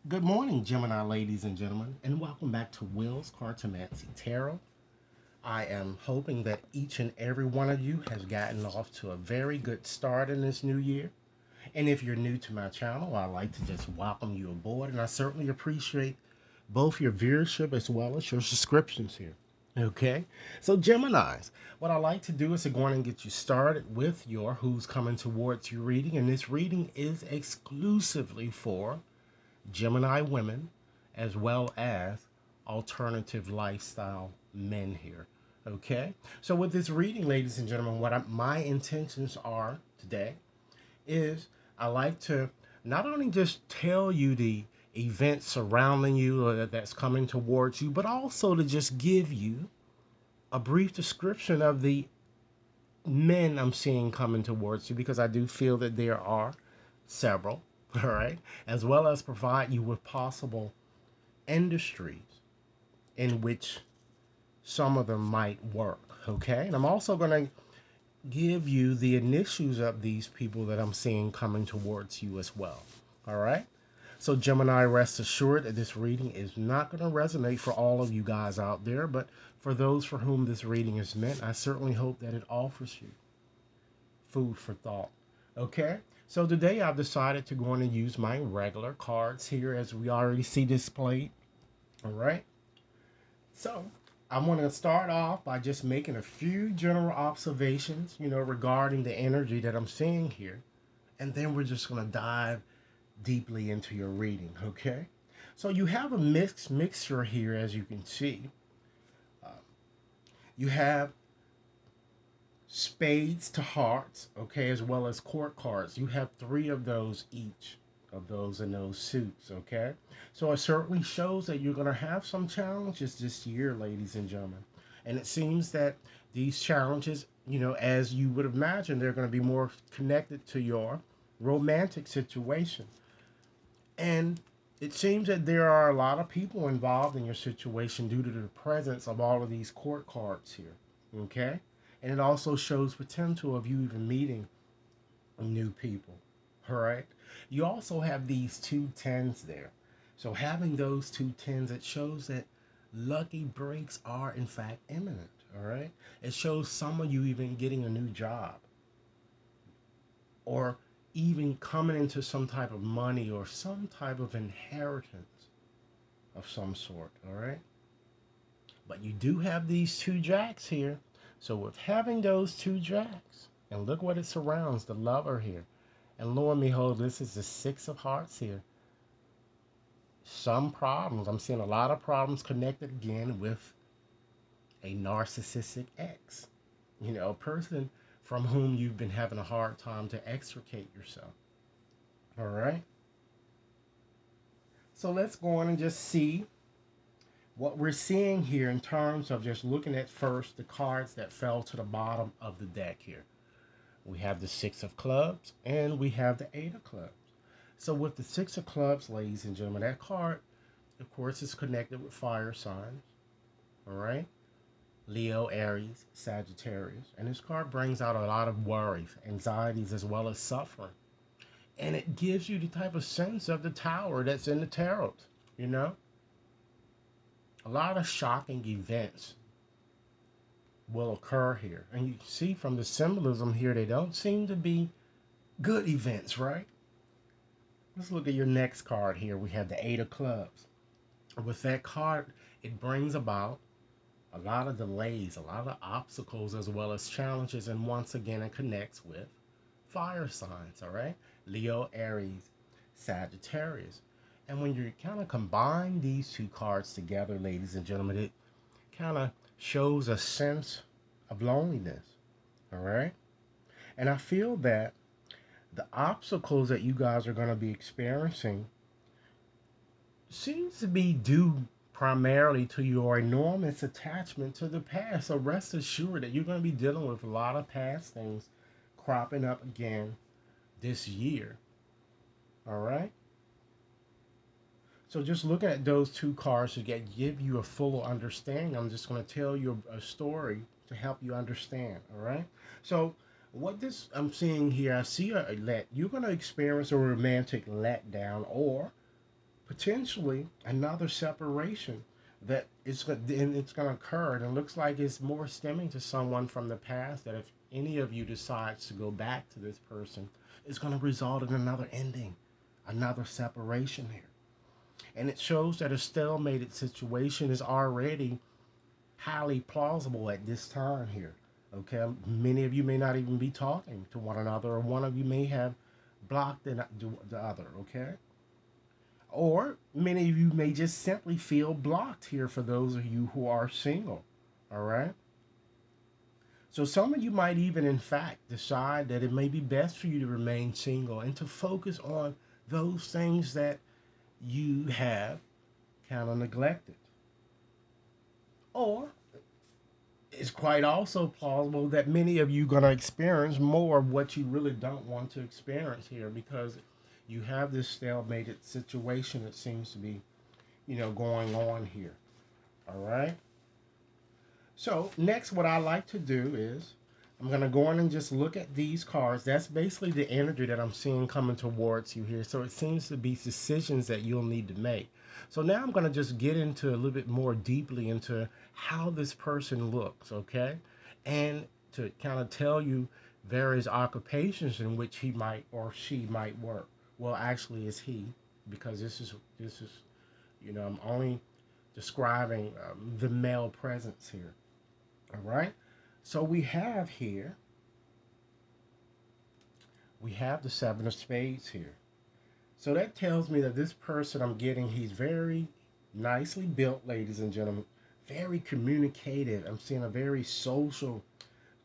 Good morning, Gemini ladies and gentlemen, and welcome back to Will's Cartomancy Tarot. I am hoping that each and every one of you has gotten off to a very good start in this new year. And if you're new to my channel, I'd like to just welcome you aboard, and I certainly appreciate both your viewership as well as your subscriptions here. Okay, so Geminis, what I like to do is to go on and get you started with your Who's Coming Towards You reading, and this reading is exclusively for Gemini women, as well as alternative lifestyle men here. Okay, so with this reading, ladies and gentlemen, my intentions are today is I like to not only just tell you the events surrounding you or that's coming towards you, but also to just give you a brief description of the men I'm seeing coming towards you because I do feel that there are several, all right, as well as provide you with possible industries in which some of them might work, okay? And I'm also going to give you the initials of these people that I'm seeing coming towards you as well, all right? So, Gemini, rest assured that this reading is not going to resonate for all of you guys out there, but for those for whom this reading is meant, I certainly hope that it offers you food for thought. Okay, so today I've decided to go on and use my regular cards here as we already see displayed. All right, so I'm going to start off by just making a few general observations, regarding the energy that I'm seeing here. And then we're just going to dive deeply into your reading, okay? So you have a mixture here, as you can see. Uh, you have spades to hearts, okay, as well as court cards. You have three of those each of those in those suits, okay? So it certainly shows that you're going to have some challenges this year, ladies and gentlemen. And it seems that these challenges, as you would imagine, they're going to be more connected to your romantic situation. And it seems that there are a lot of people involved in your situation due to the presence of all of these court cards here, okay? And it also shows potential of you even meeting new people. All right. You also have these two tens there. So having those two tens, it shows that lucky breaks are in fact imminent. All right. It shows some of you even getting a new job or even coming into some type of money or some type of inheritance of some sort. All right. But you do have these two jacks here. So with having those two jacks, and look what it surrounds, the lover here. And lo and behold, this is the six of hearts here. Some problems. I'm seeing a lot of problems connected again with a narcissistic ex. A person from whom you've been having a hard time to extricate yourself. All right. So let's go on and just see what we're seeing here in terms of just looking at first the cards that fell to the bottom of the deck here. We have the six of clubs and we have the eight of clubs. So with the six of clubs, ladies and gentlemen, that card, of course, is connected with fire signs. All right. Leo, Aries, Sagittarius. And this card brings out a lot of worries, anxieties, as well as suffering. And it gives you the type of sense of the tower that's in the tarot, you know? A lot of shocking events will occur here. And you see from the symbolism here, they don't seem to be good events, right? Let's look at your next card here. We have the eight of clubs. With that card, it brings about a lot of delays, a lot of obstacles, as well as challenges. And once again, it connects with fire signs, all right? Leo, Aries, Sagittarius. And when you kind of combine these two cards together, ladies and gentlemen, it kind of shows a sense of loneliness, all right? And I feel that the obstacles that you guys are going to be experiencing seems to be due primarily to your enormous attachment to the past. So rest assured that you're going to be dealing with a lot of past things cropping up again this year. All right. So just looking at those two cards to give you a full understanding, I'm just going to tell you a story to help you understand. All right. So what this I'm seeing here, I see you're going to experience a romantic letdown or potentially another separation that it's going to occur, and it looks like it's more stemming to someone from the past. That if any of you decides to go back to this person, it's going to result in another ending, another separation here. And it shows that a stalemated situation is already highly plausible at this time here. Okay, many of you may not even be talking to one another, or one of you may have blocked the other. Okay, or many of you may just simply feel blocked here for those of you who are single. All right. So some of you might even, in fact, decide that it may be best for you to remain single and to focus on those things that you have kind of neglected. Or it's quite also plausible that many of you are going to experience more of what you really don't want to experience here, because you have this stalemated situation that seems to be, going on here. All right. So next, what I like to do is I'm going to go in and just look at these cards. That's basically the energy that I'm seeing coming towards you here. So it seems to be decisions that you'll need to make. So now I'm going to just get into a little bit more deeply into how this person looks, okay? And to kind of tell you various occupations in which he might or she might work. Well, actually, it's he, because this is I'm only describing the male presence here. All right. So we have the seven of spades here. So that tells me that this person I'm getting, he's very nicely built, ladies and gentlemen, very communicative. I'm seeing a very social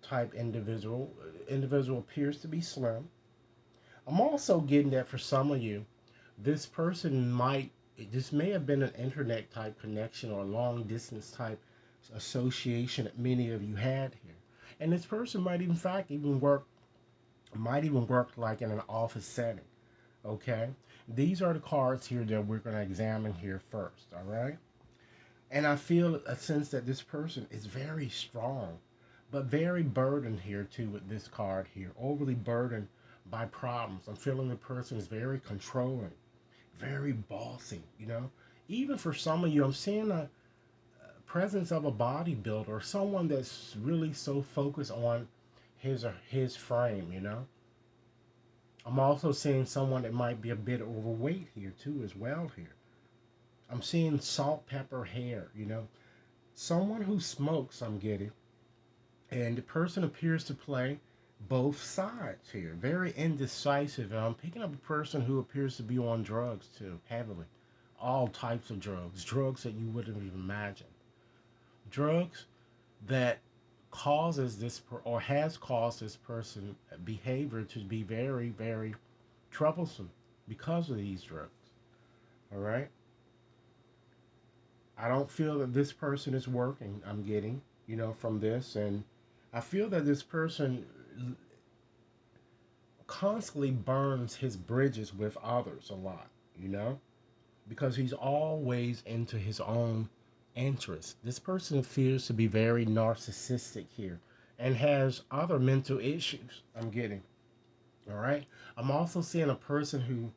type individual. Individual appears to be slim. I'm also getting that for some of you, this person this may have been an internet type connection or a long distance type association that many of you had here. And this person might in fact even work like in an office setting. Okay? These are the cards here that we're going to examine here first, all right? And I feel a sense that this person is very strong, but very burdened here too with this card here, overly burdened by problems. I'm feeling the person is very controlling, very bossy, Even for some of you, I'm seeing a presence of a bodybuilder or someone that's really so focused on his frame. I'm also seeing someone that might be a bit overweight here too as well here. I'm seeing salt pepper hair. Someone who smokes, I'm getting. And the person appears to play both sides here. Very indecisive. And I'm picking up a person who appears to be on drugs too, heavily. All types of drugs. Drugs that you wouldn't even imagine. Drugs that causes or has caused this person behavior to be very, very troublesome because of these drugs. All right. I don't feel that this person is working. I'm getting, from this, and I feel that this person constantly burns his bridges with others a lot, because he's always into his own interest. This person appears to be very narcissistic here and has other mental issues, I'm getting. All right. I'm also seeing a person who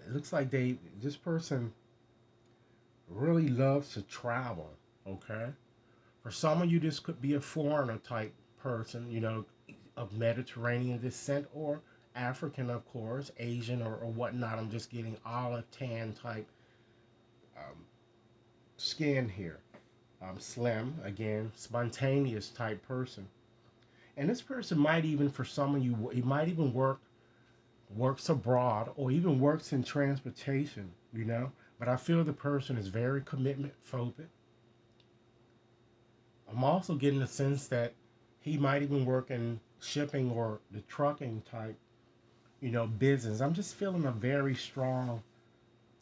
it looks like this person really loves to travel. Okay. For some of you, this could be a foreigner type person, of Mediterranean descent, or African, of course, Asian, or whatnot. I'm just getting olive tan type um, skin here. Slim, again, spontaneous type person. And this person might even, for some of you, he might even works abroad or even works in transportation. But I feel the person is very commitment phobic. I'm also getting the sense that he might even work in shipping or the trucking type, business. I'm just feeling a very strong,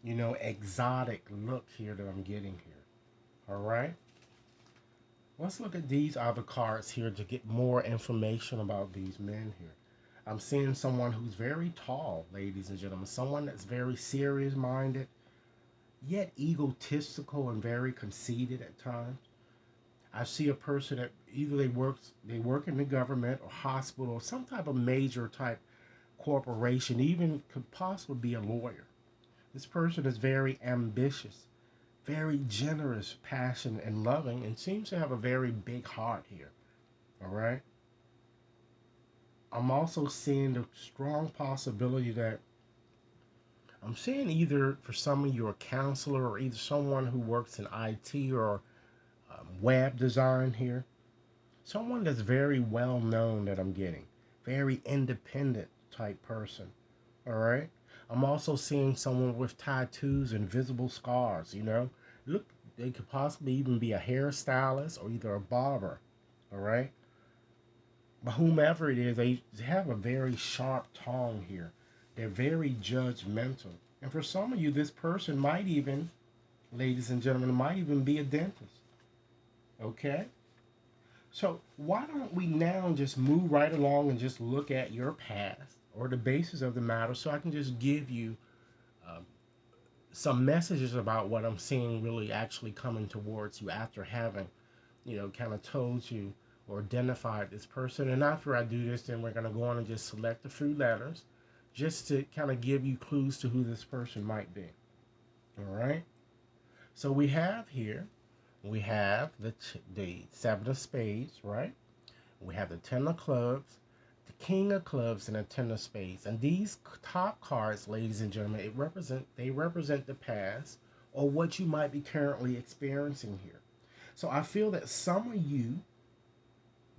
exotic look here that I'm getting here. All right. Let's look at these other cards here to get more information about these men here. I'm seeing someone who's very tall, ladies and gentlemen. Someone that's very serious minded, yet egotistical and very conceited at times. I see a person that either they work in the government or hospital or some type of major type corporation, even could possibly be a lawyer. This person is very ambitious, very generous, passionate, and loving, and seems to have a very big heart here. All right. I'm also seeing the strong possibility that I'm seeing either for some of you a counselor or either someone who works in IT or web design here. Someone that's very well known that I'm getting. Very independent type person. All right. I'm also seeing someone with tattoos and visible scars, you know. Look, they could possibly even be a hairstylist or either a barber. All right. But whomever it is, they have a very sharp tongue here. They're very judgmental. And for some of you, this person might even, ladies and gentlemen, might even be a dentist. Okay? So why don't we now just move right along and just look at your past or the basis of the matter so I can just give you uh, some messages about what I'm seeing really actually coming towards you after having, kind of told you or identified this person. And after I do this, then we're going to go on and just select a few letters just to kind of give you clues to who this person might be. All right. So we have the seven of spades, right? We have the ten of clubs, the king of clubs, and the ten of spades. And these top cards, ladies and gentlemen, they represent the past or what you might be currently experiencing here. So I feel that some of you,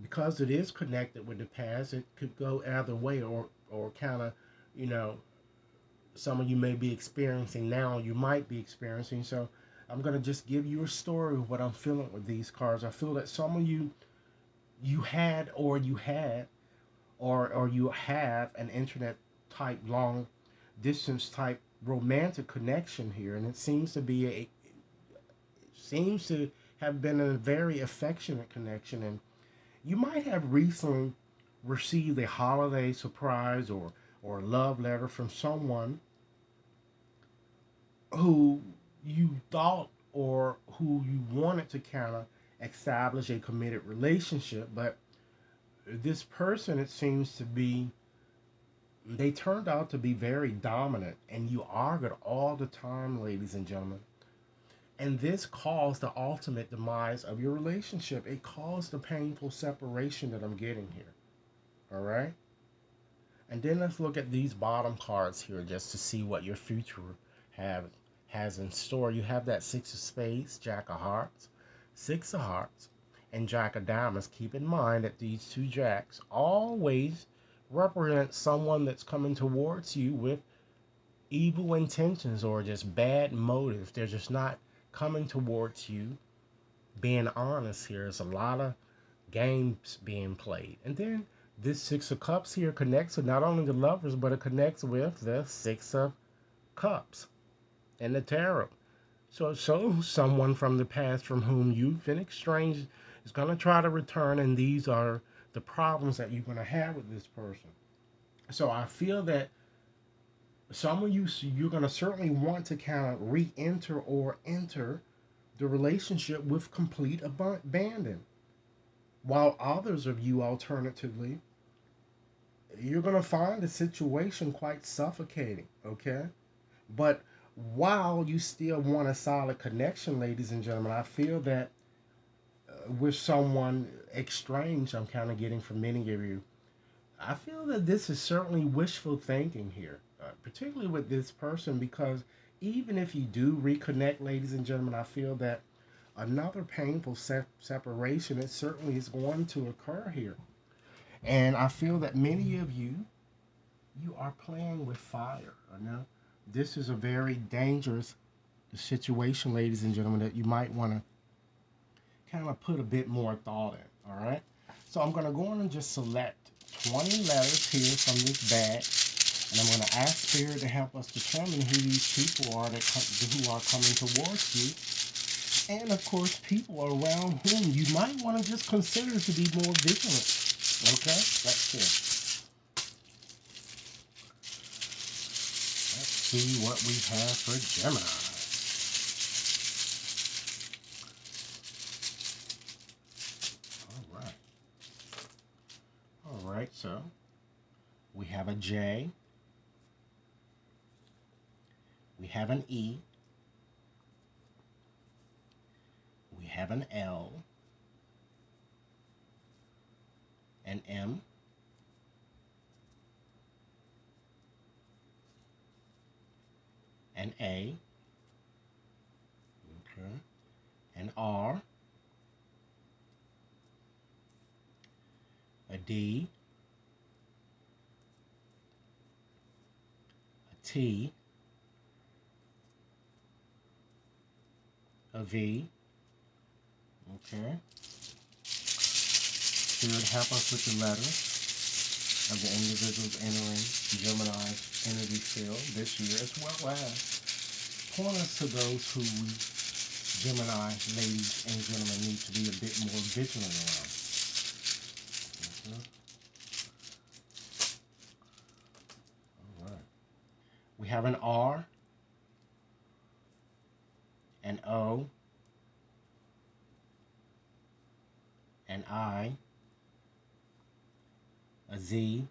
because it is connected with the past, it could go either way, or kind of, you know, some of you may be experiencing now, you might be experiencing. So I'm gonna just give you a story of what I'm feeling with these cards. I feel that some of you, you have an internet type long distance type romantic connection here, and it seems to have been a very affectionate connection, and you might have recently received a holiday surprise or a love letter from someone who you thought or who you wanted to kind of establish a committed relationship, but this person, it seems to be, they turned out to be very dominant, and you argued all the time, ladies and gentlemen. And this caused the ultimate demise of your relationship. It caused the painful separation that I'm getting here. All right? And then let's look at these bottom cards here just to see what your future have has in store. You have that six of spades, jack of hearts, six of hearts, and jack of diamonds. Keep in mind that these two jacks always represent someone that's coming towards you with evil intentions or just bad motives. They're just not coming towards you being honest here. There's a lot of games being played. And then this six of cups here connects with not only the lovers, but it connects with the six of cups and the tarot. So it shows someone from the past from whom you've been estranged is going to try to return, and these are the problems that you're going to have with this person. So I feel that some of you're going to certainly want to kind of re-enter or enter the relationship with complete abandon, while others of you, alternatively, you're going to find the situation quite suffocating, okay? But while you still want a solid connection, ladies and gentlemen, I feel that with someone estranged, I'm kind of getting from many of you, I feel that this is certainly wishful thinking here, particularly with this person, because even if you do reconnect, ladies and gentlemen, I feel that another painful separation, it certainly is going to occur here. And I feel that many of you are playing with fire. You know, this is a very dangerous situation, ladies and gentlemen, that you might want to kind of put a bit more thought in. All right. So I'm going to go on and just select 20 letters here from this bag, and I'm going to ask Spirit to help us determine who these people are who are coming towards you, and of course people around whom you might want to just consider to be more vigilant. Okay, let's see. Let's see what we have for Gemini. All right. All right, so we have a J. We have an E. We have an L. An M. An A. Okay. An R. A D. A T. A V. Okay. Spirit, help us with the letters of the individuals entering Gemini's energy field this year, as well as point us to those who we, Gemini ladies and gentlemen, need to be a bit more vigilant around. All right. We have an R, an O, an I, a Z,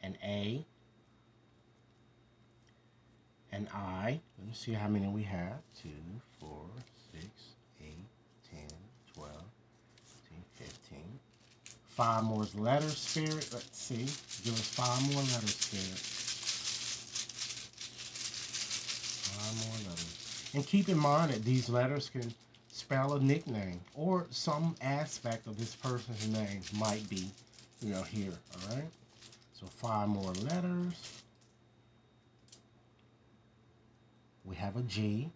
an A, an I. Let me see how many we have. 2, 4, 6, 8, 10, 12, 13, 15. 5 more letters, Spirit. Let's see. Give us 5 more letters, Spirit. 5 more letters. And keep in mind that these letters can spell a nickname or some aspect of this person's name might be, here. All right. So 5 more letters. We have a G,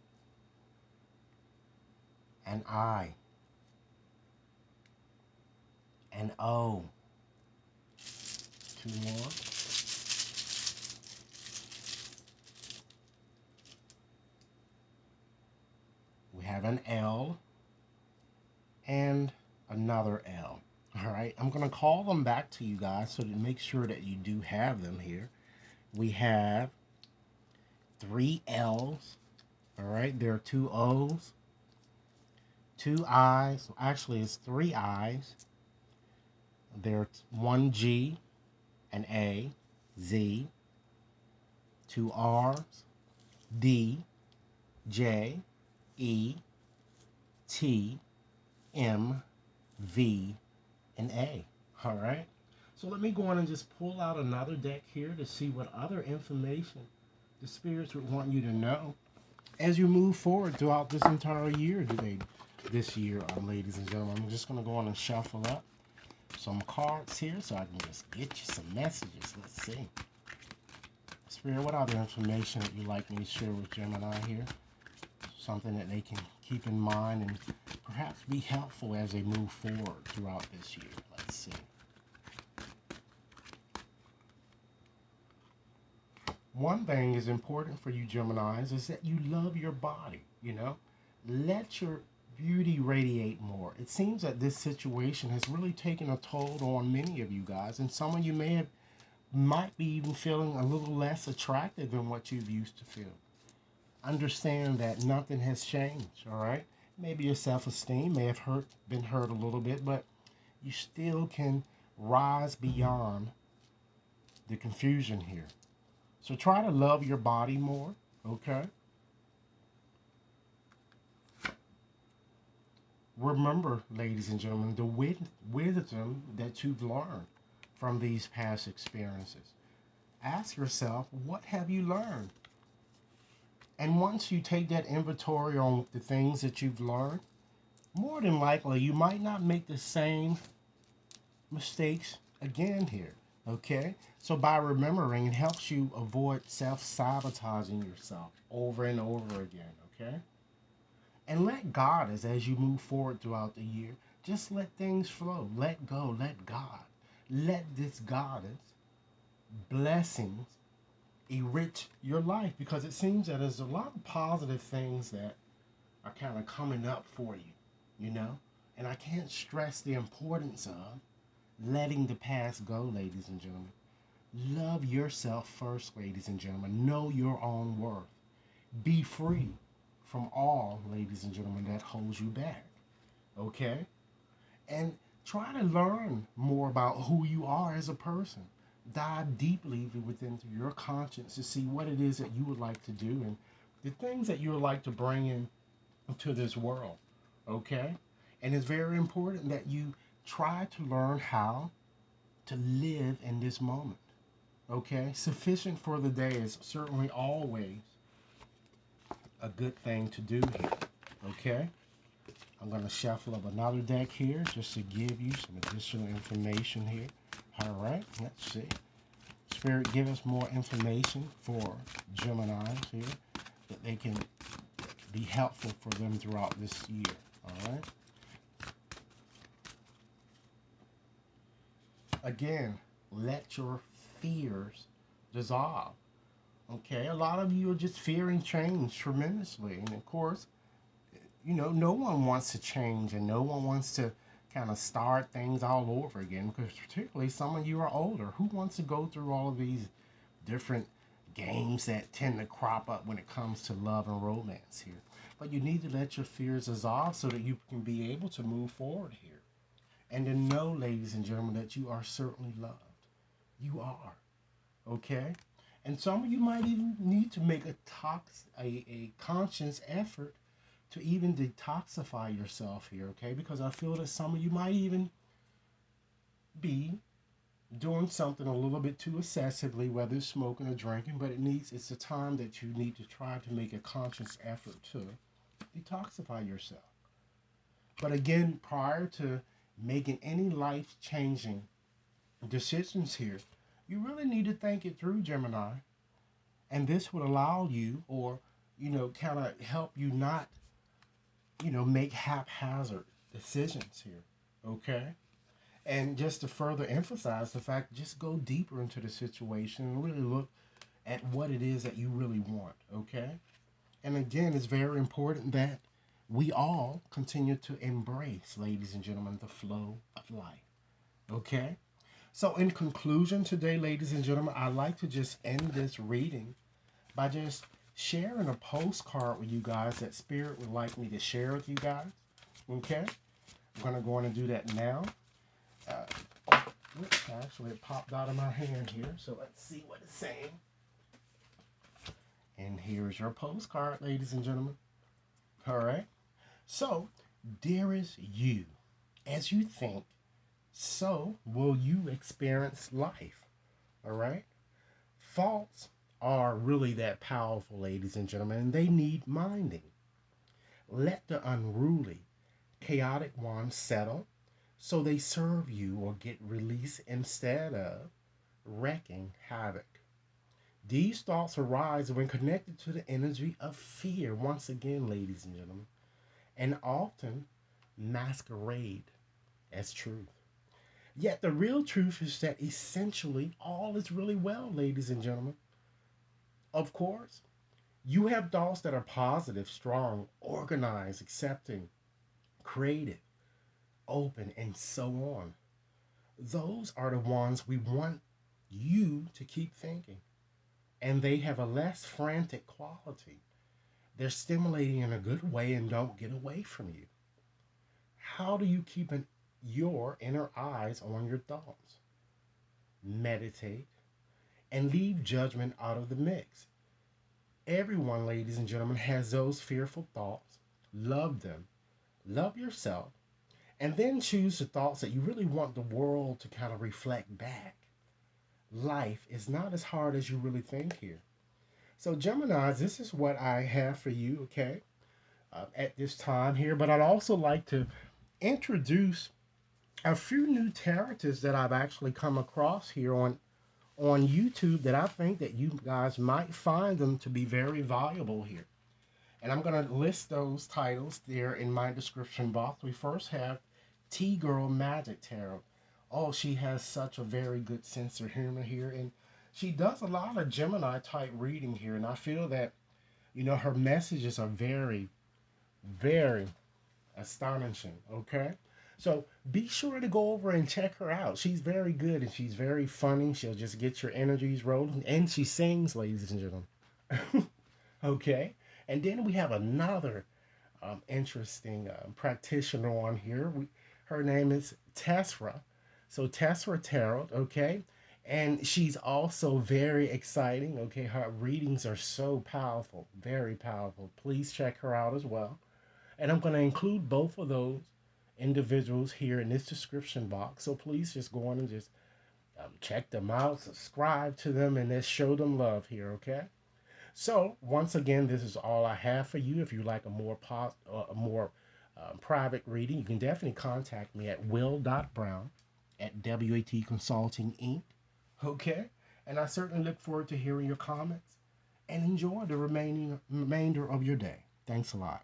an I, an O. 2 more. We have an L and another L. All right, I'm going to call them back to you guys so to make sure that you do have them here. We have 3 L's. All right, there are 2 O's, 2 I's. Actually, it's 3 I's. There's 1 G, an A, Z, 2 R's, D, J, E, T, M, V, and A. All right. So let me go on and just pull out another deck here to see what other information the spirits would want you to know as you move forward throughout this entire year this year, ladies and gentlemen. I'm just going to go on and shuffle up some cards here so I can just get you some messages. Let's see. Spirit, what other information that you'd like me to share with Gemini here? Something that they can keep in mind and perhaps be helpful as they move forward throughout this year. Let's see. One thing is important for you Geminis is that you love your body, Let your beauty radiate more. It seems that this situation has really taken a toll on many of you guys, and some of you might be even feeling a little less attractive than what you've used to feel. Understand that nothing has changed, all right? Maybe your self-esteem may have been hurt a little bit, but you still can rise beyond the confusion here. So try to love your body more, okay? Remember, ladies and gentlemen, the wisdom that you've learned from these past experiences. Ask yourself, what have you learned? And once you take that inventory on the things that you've learned, more than likely you might not make the same mistakes again here, okay? So by remembering, it helps you avoid self-sabotaging yourself over and over again, okay? And let God, as you move forward throughout the year, just let things flow. Let go, let God. Let this Goddess blessings enrich your life, because it seems that there's a lot of positive things that are kind of coming up for you, And I can't stress the importance of letting the past go, ladies and gentlemen. Love yourself first, ladies and gentlemen. Know your own worth. Be free from all, ladies and gentlemen, that holds you back. Okay? And try to learn more about who you are as a person. dive deeply within your conscience to see what it is that you would like to do and the things that you would like to bring in to this world. Okay? And it's very important that you try to learn how to live in this moment. Okay? Sufficient for the day is certainly always a good thing to do here. Okay? I'm going to shuffle up another deck here just to give you some additional information here. All right, let's see. Spirit, give us more information for Geminis here that they can be helpful for them throughout this year. All right. Again, let your fears dissolve. Okay, a lot of you are just fearing change tremendously, and of course, no one wants to change and no one wants to kind of start things all over again because particularly some of you are older. Who wants to go through all of these different games that tend to crop up when it comes to love and romance here? But you need to let your fears dissolve so that you can be able to move forward here. And to know, ladies and gentlemen, that you are certainly loved. You are. Okay? And some of you might even need to make a conscious effort to even detoxify yourself here, okay? Because I feel that some of you might even be doing something a little bit too excessively, whether it's smoking or drinking, but it's a time that you need to try to make a conscious effort to detoxify yourself. But again, prior to making any life-changing decisions here, you really need to think it through, Gemini. And this would allow you, or, kind of help you not make haphazard decisions here. Okay? And just to further emphasize the fact, just go deeper into the situation and really look at what it is that you really want. Okay? And again, it's very important that we all continue to embrace, ladies and gentlemen, the flow of life. Okay? So, in conclusion today, ladies and gentlemen, I'd like to just end this reading by just sharing a postcard with you guys that Spirit would like me to share with you guys. Okay? I'm going to go on and do that now. Actually, it popped out of my hand here, so let's see what it's saying. And here's your postcard, ladies and gentlemen. All right? So, dearest you, as you think, so will you experience life. All right? Thoughts are really that powerful, ladies and gentlemen, and they need minding. Let the unruly, chaotic ones settle so they serve you or get released instead of wreaking havoc. These thoughts arise when connected to the energy of fear, once again, ladies and gentlemen, and often masquerade as truth. Yet the real truth is that essentially all is really well, ladies and gentlemen. Of course, you have thoughts that are positive, strong, organized, accepting, creative, open, and so on. Those are the ones we want you to keep thinking. And they have a less frantic quality. They're stimulating in a good way and don't get away from you. How do you keep your inner eyes on your thoughts? Meditate and leave judgment out of the mix. Everyone, ladies and gentlemen, has those fearful thoughts. Love them. Love yourself. And then choose the thoughts that you really want the world to kind of reflect back. Life is not as hard as you really think here. So, Geminis, this is what I have for you, okay, at this time here. But I'd also like to introduce a few new characters that I've actually come across here on YouTube that I think that you guys might find them to be very valuable here. And I'm going to list those titles there in my description box. We first have T-Girl Magic Tarot. Oh, she has such a very good sense of humor here. And she does a lot of Gemini type reading here. And I feel that, her messages are very, very astonishing. Okay? So be sure to go over and check her out. She's very good and she's very funny. She'll just get your energies rolling. And she sings, ladies and gentlemen. Okay? And then we have another interesting practitioner on here. Her name is Tessra. So Tessra Tarot, okay? And she's also very exciting. Okay, her readings are so powerful, very powerful. Please check her out as well. And I'm going to include both of those individuals here in this description box. So please just go on and just check them out, subscribe to them, and let's show them love here, okay? So once again, this is all I have for you. If you like a more private reading, you can definitely contact me at will.brown at WAT Consulting Inc. Okay? And I certainly look forward to hearing your comments and enjoy the remainder of your day. Thanks a lot.